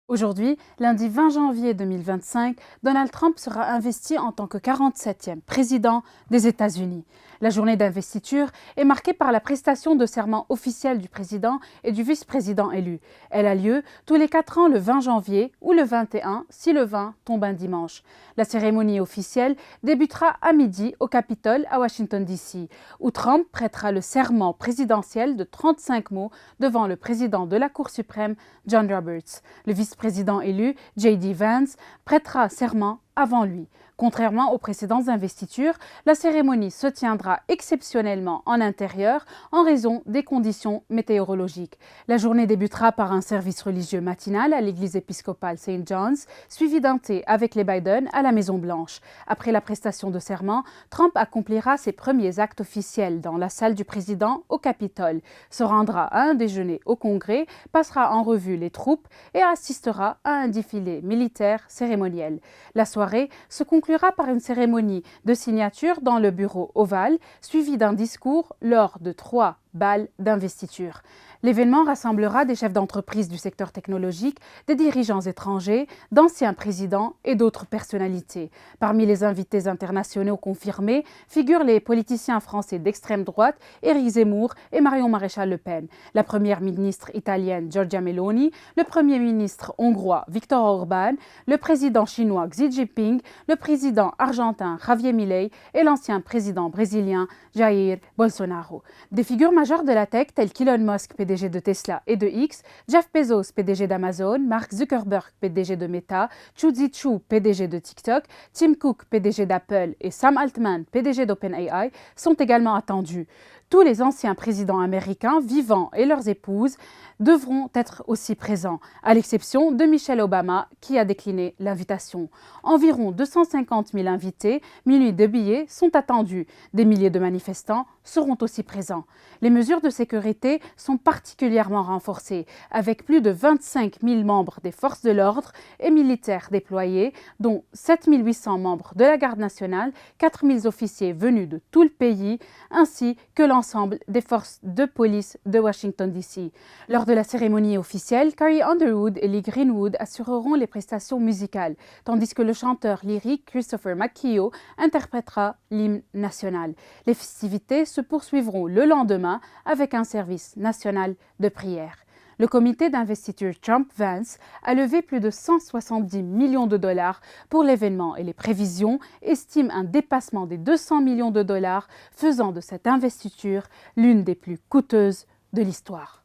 Aujourd'hui, lundi 20 janvier 2025, Donald Trump sera investi en tant que 47e président des États-Unis. La journée d'investiture est marquée par la prestation de serment officielle du président et du vice-président élu. Elle a lieu tous les 4 ans le 20 janvier ou le 21 si le 20 tombe un dimanche. La cérémonie officielle débutera à midi au Capitole à Washington, D.C., où Trump prêtera le serment présidentiel de 35 mots devant le président de la Cour suprême, John Roberts. Le vice-président élu, J.D. Vance, prêtera serment avant lui. Contrairement aux précédentes investitures, la cérémonie se tiendra exceptionnellement en intérieur en raison des conditions météorologiques. La journée débutera par un service religieux matinal à l'église épiscopale St. John's, suivi d'un thé avec les Biden à la Maison-Blanche. Après la prestation de serment, Trump accomplira ses premiers actes officiels dans la salle du président au Capitole, se rendra à un déjeuner au Congrès, passera en revue les troupes et assistera à un défilé militaire cérémoniel. La soirée se conclura par une cérémonie de signature dans le bureau ovale, suivie d'un discours lors de 3 bals d'investiture. L'événement rassemblera des chefs d'entreprise du secteur technologique, des dirigeants étrangers, d'anciens présidents et d'autres personnalités. Parmi les invités internationaux confirmés figurent les politiciens français d'extrême droite Éric Zemmour et Marion Maréchal Le Pen, la première ministre italienne Giorgia Meloni, le premier ministre hongrois Viktor Orbán, le président chinois Xi Jinping, le président argentin Javier Milei et l'ancien président brésilien Jair Bolsonaro. Des figures majeures de la tech telles qu'Elon Musk, PDG de Tesla et de X, Jeff Bezos, PDG d'Amazon, Mark Zuckerberg, PDG de Meta, Zhu Zhiqiu, PDG de TikTok, Tim Cook, PDG d'Apple et Sam Altman, PDG d'OpenAI, sont également attendus. Tous les anciens présidents américains vivants et leurs épouses devront être aussi présents, à l'exception de Michelle Obama qui a décliné l'invitation. Environ 250 000 invités munis de billets sont attendus. Des milliers de manifestants seront aussi présents. Les mesures de sécurité sont particulièrement renforcées, avec plus de 25 000 membres des forces de l'ordre et militaires déployés, dont 7 800 membres de la Garde nationale, 4 000 officiers venus de tout le pays, ainsi que l'ensemble des forces de police de Washington, D.C. Lors de la cérémonie officielle, Carrie Underwood et Lee Greenwood assureront les prestations musicales, tandis que le chanteur lyrique Christopher McKeough interprétera l'hymne national. Les festivités se poursuivront le lendemain avec un service national de prière. Le comité d'investiture Trump-Vance a levé plus de 170 millions de dollars pour l'événement et les prévisions estiment un dépassement des 200 millions de dollars, faisant de cette investiture l'une des plus coûteuses de l'histoire.